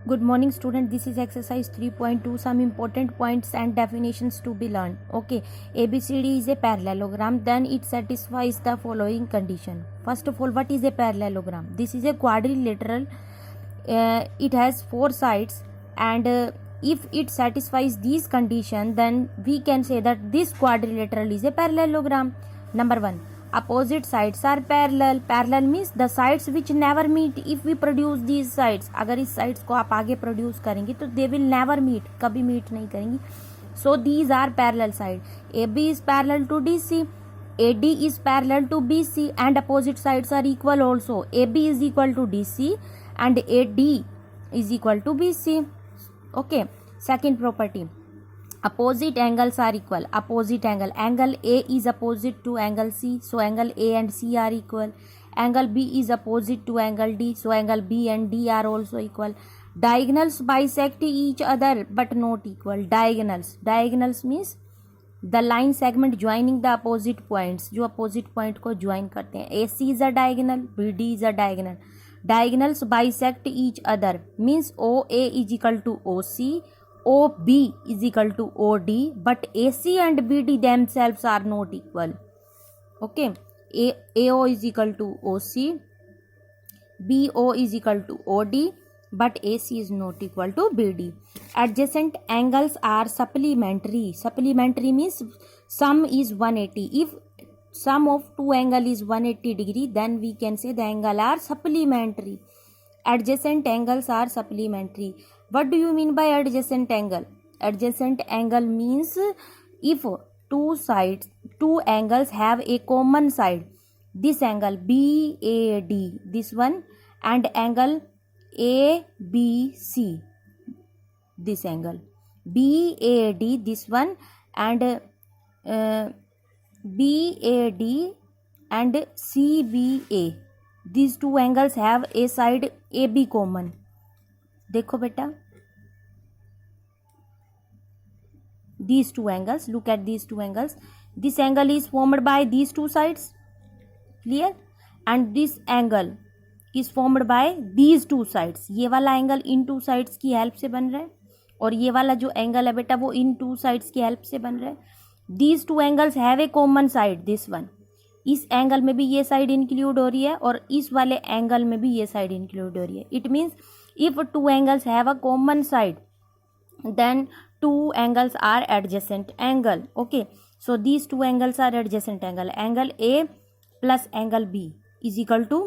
Good morning student, this is exercise 3.2, some important points and definitions to be learned. Okay, ABCD is a parallelogram, then it satisfies the following condition. First of all, what is a parallelogram? This is a quadrilateral, it has four sides, and if it satisfies these conditions, then we can say that this quadrilateral is a parallelogram. Number one, opposite sides are parallel. Parallel means the sides which never meet. If we produce these sides, अगर इस sides को आप आगे produce करेंगे तो they will never meet, कभी meet नहीं करेंगी. So these are parallel side. AB is parallel to DC, AD is parallel to BC, and opposite sides are equal also. AB is equal to DC and AD is equal to BC. Okay, second property, opposite angles are equal. Opposite angle, angle A is opposite to angle C, so angle A and C are equal. Angle B is opposite to angle D, so angle B and D are also equal. Diagonals bisect each other but not equal. Diagonals means the line segment joining the opposite points, जो opposite point को join करते हैं. AC is a diagonal, BD is a diagonal. Diagonals bisect each other means OA is equal to OC, OB is equal to OD, but AC and BD themselves are not equal. Okay, AO is equal to OC, BO is equal to OD, but AC is not equal to BD. Adjacent angles are supplementary. Supplementary means sum is 180. If sum of two angle is 180 degree, then we can say the angle are supplementary. Adjacent angles are supplementary. What do you mean by adjacent angle? Adjacent angle means if two angles have a common side, this angle BAD, this one, and angle ABC, this angle BAD, this one, and BAD and CBA, these two angles have a side AB common. देखो बेटा, these two angles, look at these two angles. This angle is formed by these two sides, clear, and this angle is formed by these two sides. ये वाला angle in two sides की help से बन रहा है और ये वाला जो एंगल है बेटा वो इन टू साइड्स की हेल्प से बन रहा है. These two angles have a common side, this one. इस एंगल में भी ये साइड इंक्लूड हो रही है और इस वाले एंगल में भी ये साइड इंक्लूड हो रही है. It means if two angles have a common side, then two angles are adjacent angle. Okay, so these two angles are adjacent angle. Angle A plus angle B is equal to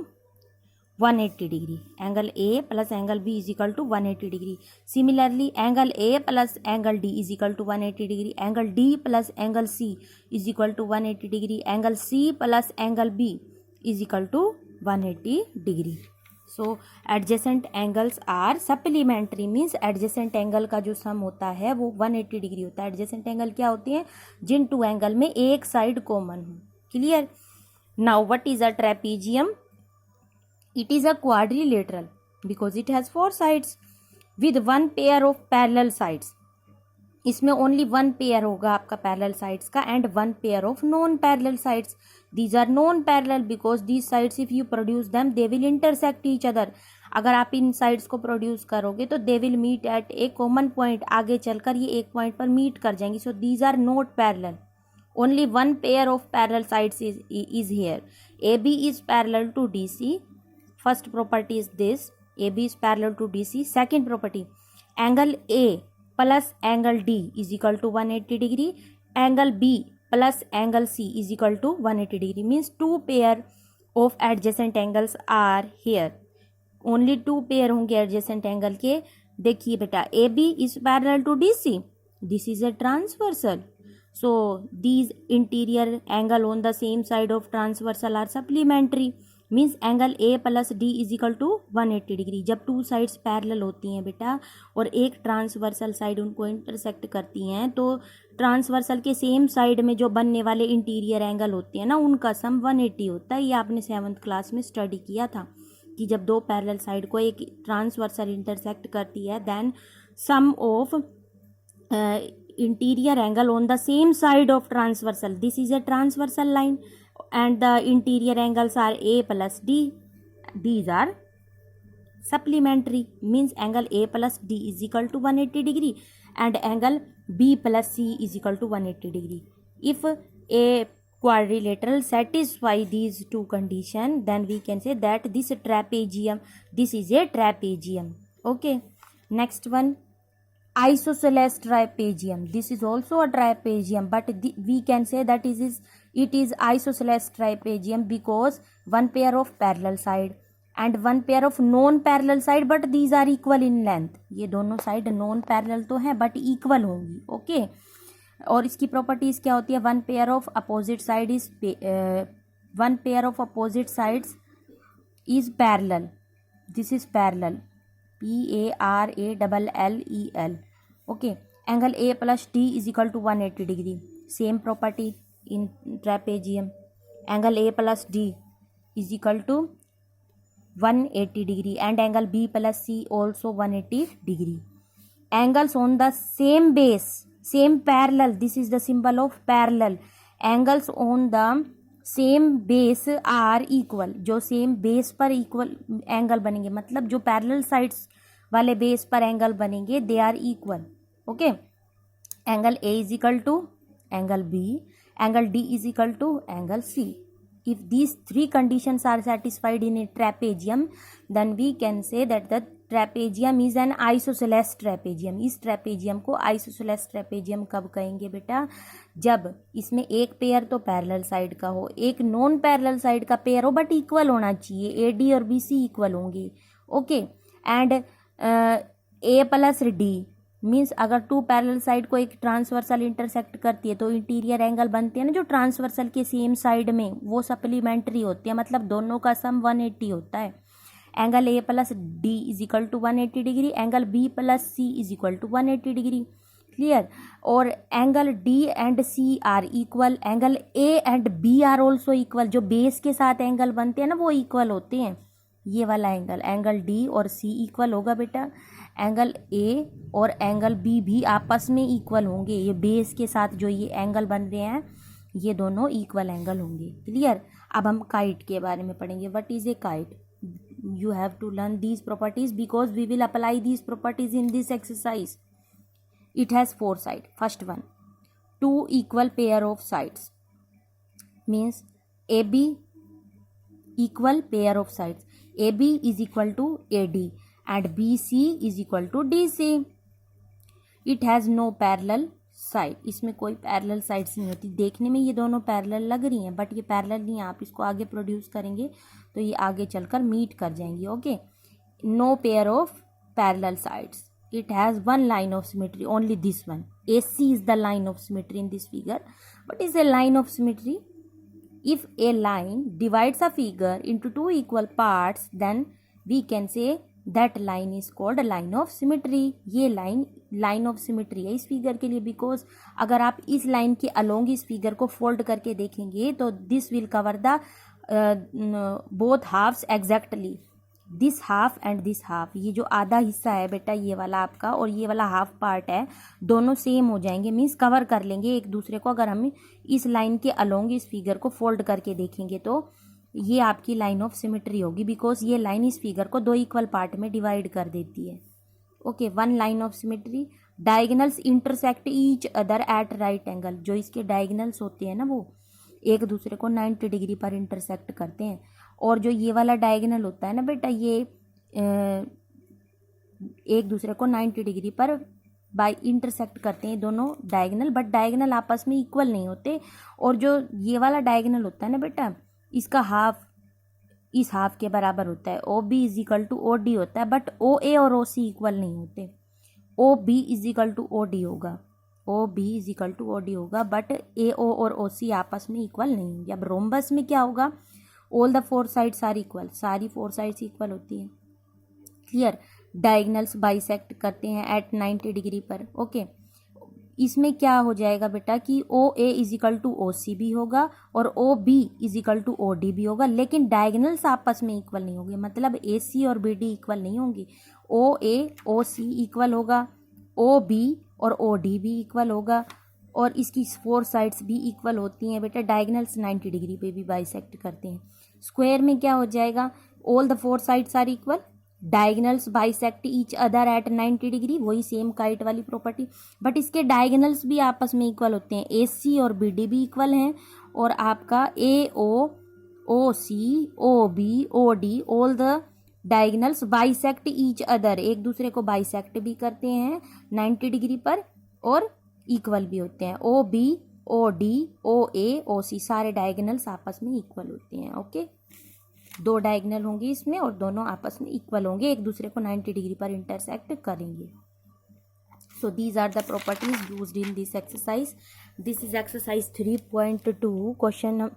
180 degree. Angle A plus angle B is equal to 180 degree. Similarly, angle A plus angle D is equal to 180 degree. Angle D plus angle C is equal to 180 degree. Angle C plus angle B is equal to 180 degree. So adjacent angles are supplementary means adjacent angle का जो सम होता है वो 180 degree होता है. adjacent angle क्या होती है? जिन टू एंगल में एक साइड कॉमन हो. Clear? Now what is a trapezium? It is a quadrilateral because it has four sides with one pair of parallel sides. इसमें only one pair होगा आपका parallel sides का and one pair of non-parallel sides. These are non-parallel because these sides if you produce them they will intersect each other. अगर आप इन sides को produce करोगे तो they will meet at a common point. आगे चलकर ये एक point पर meet कर जाएंगी. So these are not parallel. Only one pair of parallel sides is here. AB is parallel to DC. First property is this, AB is parallel to DC. Second property, angle A plus angle D is equal to 180 degree. Angle B plus angle C is equal to 180 degree. Means two pair of adjacent angles are here. Only two pair होंगे adjacent angle के. देखिए बेटा, AB is parallel to DC. This is a transversal. So these interior angle on the same side of transversal are supplementary. Means angle A plus D is equal to 180 degree. जब two sides parallel होती हैं बेटा और एक transversal side उनको intersect करती हैं तो ट्रांसवर्सल के सेम साइड में जो बनने वाले इंटीरियर एंगल होते हैं ना उनका सम 180 होता है. ये आपने 7th क्लास में स्टडी किया था कि जब दो पैरेलल साइड को एक ट्रांसवर्सल इंटरसेक्ट करती है then sum of interior angle on the same side of transversal. This is a transversal line and the interior angles are A plus D. These are supplementary means angle A plus D is equal to 180 degree and angle B plus C is equal to 180 degree. If a quadrilateral satisfy these two conditions, then we can say that this is a trapezium. Okay, next one, isosceles trapezium. This is also a trapezium, but we can say that it is isosceles trapezium because one pair of parallel side and one pair of non parallel side, but these are equal in length. ये दोनों side non parallel तो हैं but equal होंगी. Okay, और इसकी properties क्या होती है? One pair of opposite sides is parallel. This is parallel, PARALLEL. Okay, angle A plus D is equal to 180 degree. Same property in trapezium. Angle A plus D is equal to 180 degree and angle B plus C also 180 degree. Angles on the same base, same parallel. This is the symbol of parallel. Angles on the same base are equal. जो same base पर equal angle बनेंगे, मतलब जो parallel sides वाले base पर angle बनेंगे, they are equal. Okay, angle A is equal to angle B, angle D is equal to angle C. If these three conditions are satisfied in a trapezium, then we can say that the trapezium is an isosceles trapezium. इस trapezium को isosceles trapezium कब कहेंगे बेटा? जब इसमें एक pair तो parallel side का हो, एक नॉन पैरेलल साइड का पेयर हो, बट इक्वल होना चाहिए. ए डी और बी सी इक्वल होंगे. Okay, and A plus D means अगर टू पैरेलल साइड को एक ट्रांसवर्सल इंटरसेक्ट करती है तो इंटीरियर एंगल बनते हैं ना जो ट्रांसवर्सल के सेम साइड में, वो सप्लीमेंट्री होते हैं, मतलब दोनों का सम 180 होता है. Angle A plus D is equal to 180 degree, angle B plus C is equal to 180 degree. Clear? और angle D and C are equal, angle A and B are also equal. जो base के साथ angle बनते हैं ना वो equal होते हैं. ये वाला एंगल डी और सी इक्वल होगा बेटा. एंगल ए और एंगल बी भी आपस में इक्वल होंगे. ये बेस के साथ जो ये एंगल बन रहे हैं ये दोनों इक्वल एंगल होंगे. क्लियर? अब हम काइट के बारे में पढ़ेंगे. What is a kite? You have to learn these properties because we will apply these properties in this exercise. It has four sides. First one, two equal pair of sides means AB equal pair of sides. AB is equal to AD and BC is equal to DC. It has no parallel side. इसमें कोई parallel sides नहीं होती. देखने में ये दोनों parallel लग रही हैं बट ये पैरेलल नहीं है. आप इसको आगे प्रोड्यूस करेंगे तो ये आगे चलकर मीट कर जाएंगी. Okay, no pair of parallel sides. It has one line of symmetry, only this one. AC is the line of symmetry in this figure. What is a line of symmetry? If a line divides a figure into two equal parts then we can say that line is called line of symmetry. ये line of symmetry है इस figure के लिए, because अगर आप इस line के along इस फिगर को फोल्ड करके देखेंगे तो this will cover the both halves exactly. This half and this half, ये जो आधा हिस्सा है बेटा ये वाला आपका और ये वाला हाफ पार्ट है, दोनों सेम हो जाएंगे. मीन्स कवर कर लेंगे एक दूसरे को. अगर हम इस लाइन के अलोंग इस फिगर को फोल्ड करके देखेंगे तो ये आपकी लाइन ऑफ सिमेट्री होगी, बिकॉज ये लाइन इस फिगर को दो इक्वल पार्ट में डिवाइड कर देती है. Okay, one line of symmetry. Diagonals intersect each other eight right angle. जो इसके डायगोनल्स होते हैं ना वो एक दूसरे को 90 डिग्री पर इंटरसेक्ट करते हैं. और जो ये वाला डायगोनल होता है ना बेटा, ये एक दूसरे को 90 डिग्री पर बाय इंटरसेक्ट करते हैं दोनों डायगोनल, बट डायगोनल आपस में इक्वल नहीं होते. और जो ये वाला डायगोनल होता है ना बेटा, इसका हाफ इस हाफ के बराबर होता है. OB is equal to OD होता है, बट OA और OC इक्वल नहीं होते. OB is equal to OD होगा, OB is equal to OD होगा, बट AO और OC आपस में इक्वल नहीं होंगे. अब रोम्बस में क्या होगा? All the four sides are equal. सारी फोर साइड्स इक्वल होती हैं. क्लियर? डायगोनल्स बाइसेक्ट करते हैं एट 90 डिग्री पर. ओके, इसमें क्या हो जाएगा बेटा कि OA is equal to OC भी होगा और OB is equal to OD भी होगा, लेकिन डायगोनल्स आपस में इक्वल नहीं होंगे. मतलब AC और BD इक्वल नहीं होंगे. OA OC इक्वल होगा, OB और OD भी इक्वल होगा, और इसकी फोर साइड्स भी इक्वल होती हैं बेटा. डायगोनल्स 90 डिग्री पे भी बाइसेक्ट करते हैं. स्क्वायर में क्या हो जाएगा? All the four sides are equal diagonals bisect each other at 90 degree, वही सेम काइट वाली प्रॉपर्टी, बट इसके डायगनल्स भी आपस में इक्वल होते हैं, AC और BD भी इक्वल हैं, और आपका AO OC OB OD all the diagonals bisect each other, एक दूसरे को बाइसेक्ट भी करते हैं 90 डिग्री पर और इक्वल भी होते हैं। OB OD OA OC सारे डायगनल्स आपस में इक्वल होते हैं। ओके, दो डायगनल होंगे इसमें और दोनों आपस में इक्वल होंगे, एक दूसरे को 90 डिग्री पर इंटरसेक्ट करेंगे। So these are the properties used in this exercise. This is exercise 3.2 question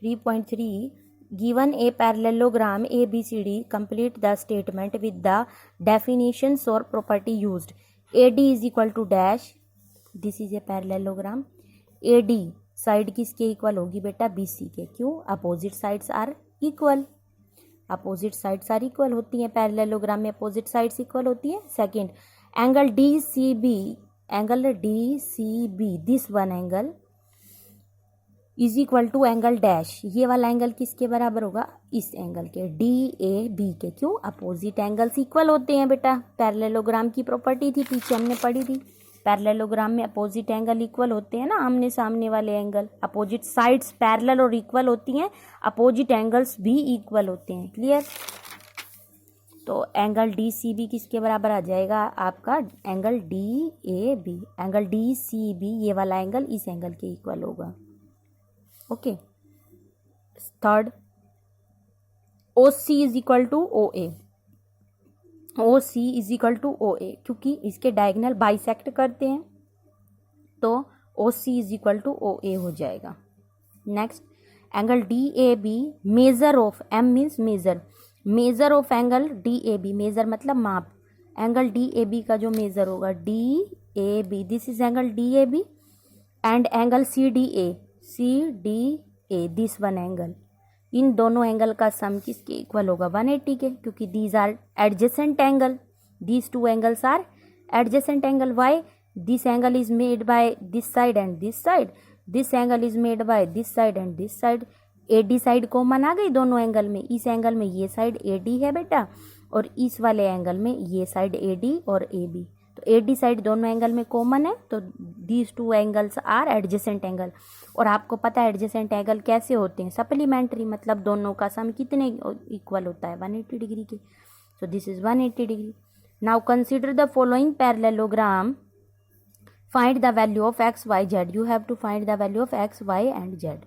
3.3 given a parallelogram ABCD, complete the statement with the definitions or property used. AD is equal to dash, this is a parallelogram, AD side किसके equal होगी बेटा, BC के, क्यों, opposite sides are equal, opposite sides are equal होती हैं, parallelogram में opposite sides equal होती है। Second, angle DCB, this one angle is equal to angle dash, ये वाला एंगल किसके बराबर होगा, इस एंगल के, DAB के, क्यों, अपोजिट एंगल्स इक्वल होते हैं बेटा, पैरेललोग्राम की प्रॉपर्टी थी, पीछे हमने पढ़ी थी, पैरेललोग्राम में अपोजिट एंगल इक्वल होते हैं ना, आमने सामने वाले एंगल, अपोजिट साइड्स पैरेलल और इक्वल होती हैं, अपोजिट एंगल्स भी इक्वल होते हैं। क्लियर, तो एंगल DCB किसके बराबर आ जाएगा आपका, एंगल DAB, एंगल DCB ये वाला एंगल इस एंगल के इक्वल होगा। Okay, third, OC is equal to OA, OC is equal to OA, क्योंकि इसके डायगनल बाइसेक्ट करते हैं तो OC is equal to OA हो जाएगा। Next, angle DAB, measure of, M means measure, measure of angle DAB, measure मतलब माप, angle DAB का जो मेजर होगा DAB, this is angle DAB and angle CDA, this one angle, इन दोनों angle का सम किसके इक्वल होगा, 180 के, क्योंकि these are adjacent angle, these two angles are adjacent angle. Why, this angle is made by this side and this side, this angle is made by this side and this side, AD side common आ गई दोनों angle में, इस angle में ये side AD है बेटा और इस वाले एंगल में ये साइड AD और AB, तो AD साइड दोनों एंगल में कॉमन है, तो these two angles are adjacent angle. और आपको पता है एडजेसेंट एंगल कैसे होते हैं, सप्लीमेंट्री, मतलब दोनों का सम कितने इक्वल होता है, 180 डिग्री के, so this is 180 degree. Now consider the following parallelogram, find the value of x y z, you have to find the value of x y and z।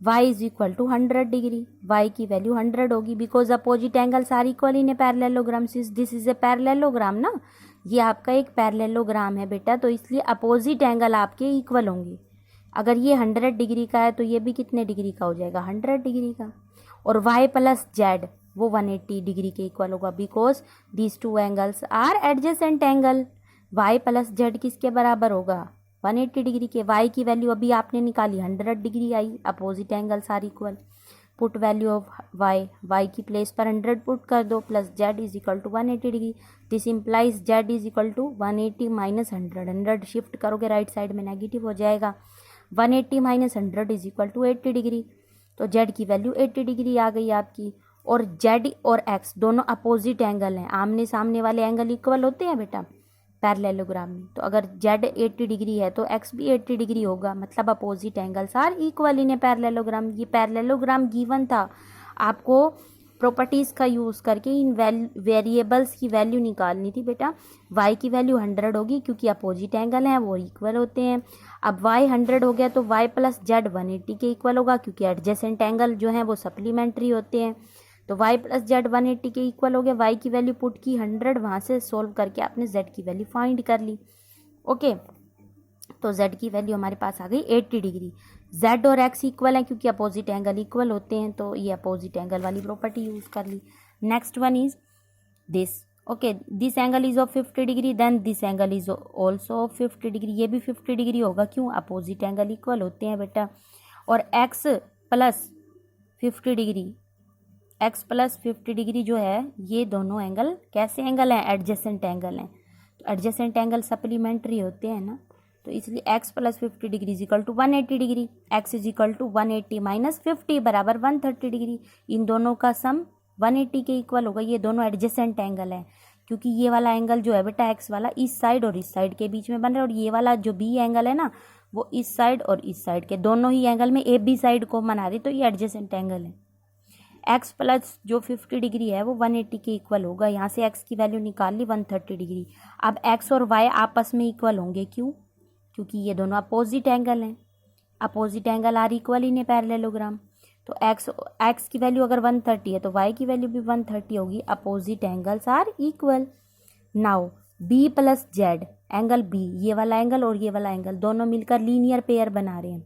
y is equal to 100 degree, y की value 100 होगी, because opposite angles are equal in a parallelogram, this is a parallelogram ना, ये आपका एक parallelogram है बेटा, तो इसलिए अपोजिट एंगल आपके इक्वल होंगे। अगर ये 100 डिग्री का है तो ये भी कितने डिग्री का हो जाएगा, 100 डिग्री का, और y प्लस z वो 180 डिग्री के इक्वल होगा, because these two angles are adjacent angle. y plus z किसके बराबर होगा, 180 डिग्री के। y की वैल्यू अभी आपने निकाली 100 डिग्री आई, opposite angles are equal, put value of y की प्लेस पर 100 पुट कर दो, plus z is equal to 180 degree, this implies z is equal to 180 minus 100, 100 shift करोगे राइट साइड में नेगेटिव हो जाएगा, 180 minus 100 is equal to 80 degree, तो z की वैल्यू 80 डिग्री आ गई आपकी। और z और x दोनों अपोजिट एंगल हैं, आमने सामने वाले एंगल इक्वल होते हैं बेटा पैरेललोग्राम में, तो अगर z 80 डिग्री है तो x भी 80 डिग्री होगा, मतलब opposite angles are equal in a parallelogram. ये पैरेललोग्राम गिवन था, आपको प्रॉपर्टीज़ का यूज़ करके इन वेरिएबल्स की वैल्यू निकालनी थी बेटा। y की वैल्यू 100 होगी क्योंकि अपोजिट एंगल हैं वो इक्वल होते हैं। अब y 100 हो गया तो y प्लस z 180 के इक्वल होगा, क्योंकि एडजेसेंट एंगल जो हैं वो सप्लीमेंट्री होते हैं, तो y प्लस z 180 के इक्वल हो गया। y की वैल्यू पुट की 100, वहाँ से सोल्व करके आपने z की वैल्यू फाइंड कर ली। ओके, तो z की वैल्यू हमारे पास आ गई 80 डिग्री। z और x इक्वल है क्योंकि अपोजिट एंगल इक्वल होते हैं, तो ये अपोजिट एंगल वाली प्रॉपर्टी यूज़ कर ली। Next one is this, okay, this angle is of 50 degree, then this angle is also of 50 degree, ये भी 50 डिग्री होगा, क्यों, अपोजिट एंगल इक्वल होते हैं बेटा। और x plus 50 degree, x plus 50 degree जो है, ये दोनों एंगल कैसे एंगल हैं, एडजेसेंट एंगल हैं, तो एडजेसेंट एंगल सप्लीमेंट्री होते हैं ना, तो इसलिए x plus 50 degree is equal to 180 degree, x is equal to 180 minus 50 बराबर 130 डिग्री, इन दोनों का सम 180 के इक्वल होगा। ये दोनों एडजेसेंट एंगल है, क्योंकि ये वाला एंगल जो है बेटा एक्स वाला इस साइड और इस साइड के बीच में बन रहा है, और ये वाला जो बी एंगल है ना वो इस साइड और इस साइड के दोनों ही एंगल में ए बी साइड को बना रही, तो ये एडजेसेंट एंगल है। एक्स प्लस जो 50 डिग्री है वो 180 के इक्वल होगा। यहाँ से एक्स की वैल्यू निकाल ली 130 डिग्री। अब एक्स और वाई आपस में इक्वल होंगे, क्यों? क्योंकि ये दोनों अपोजिट एंगल हैं। Opposite angle are equal in a parallelogram. तो एक्स की वैल्यू अगर 130 है तो वाई की वैल्यू भी 130 होगी। Opposite angles are equal. Now B plus Z angle B, ये वाला एंगल और ये वाला एंगल दोनों मिलकर लीनियर पेयर बना रहे हैं।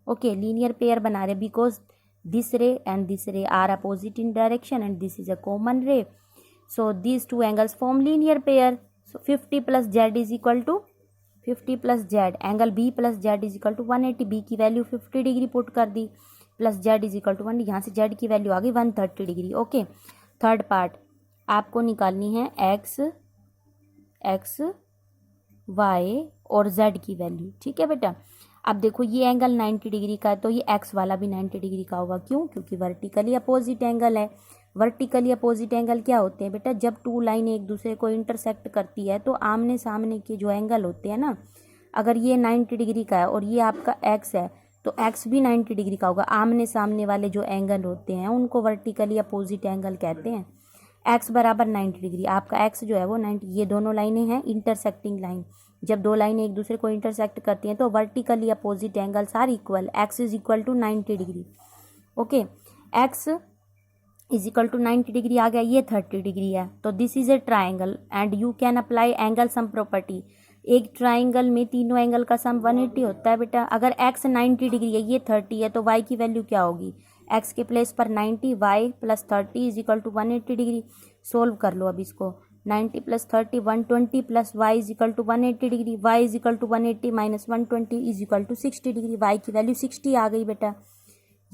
ओके, लीनियर पेयर बना रहे हैं because this ray and this ray are opposite in direction and this is a common ray, so these two angles form linear pair. So 50 plus z is equal to 50 plus z, angle b plus z is equal to 180। b की value 50 degree put कर दी plus z is equal to 1, यहाँ से z की value आ गई 130 degree. Okay, third part आपको निकालनी है x y और z की वैल्यू। ठीक है बेटा, अब देखो ये एंगल 90 डिग्री का है तो ये एक्स वाला भी 90 डिग्री का होगा। क्यों? क्योंकि वर्टिकली अपोजिट एंगल है। वर्टिकली अपोजिट एंगल क्या होते हैं बेटा? जब टू लाइन एक दूसरे को इंटरसेक्ट करती है तो आमने सामने के जो एंगल होते हैं ना, अगर ये 90 डिग्री का है और ये आपका एक्स है तो एक्स भी 90 डिग्री का होगा। आमने सामने वाले जो एंगल होते हैं उनको वर्टिकली अपोजिट एंगल कहते हैं। एक्स बराबर 90 डिग्री, आपका एक्स जो है वो 90, ये दोनों लाइनें हैं इंटरसेक्टिंग लाइन। जब दो लाइनें एक दूसरे को इंटरसेक्ट करती हैं तो vertically opposite angles are equal. X is equal to 90 degree. Okay, X is equal to 90 degree आ गया, ये 30 डिग्री है। तो this is a triangle and you can apply angle sum property. एक ट्राइंगल में तीनों एंगल का सम 180 होता है बेटा। अगर एक्स 90 डिग्री है, ये 30 है, तो वाई की वैल्यू क्या होगी? एक्स के प्लेस पर 90, y plus 30 is equal to 180 degree. Solve कर लो अब इसको। 90 plus 30 120 plus y is equal to 180 degree. Y is equal to 180 minus 120 is equal to 60 degree. Y की वैल्यू 60 आ गई बेटा।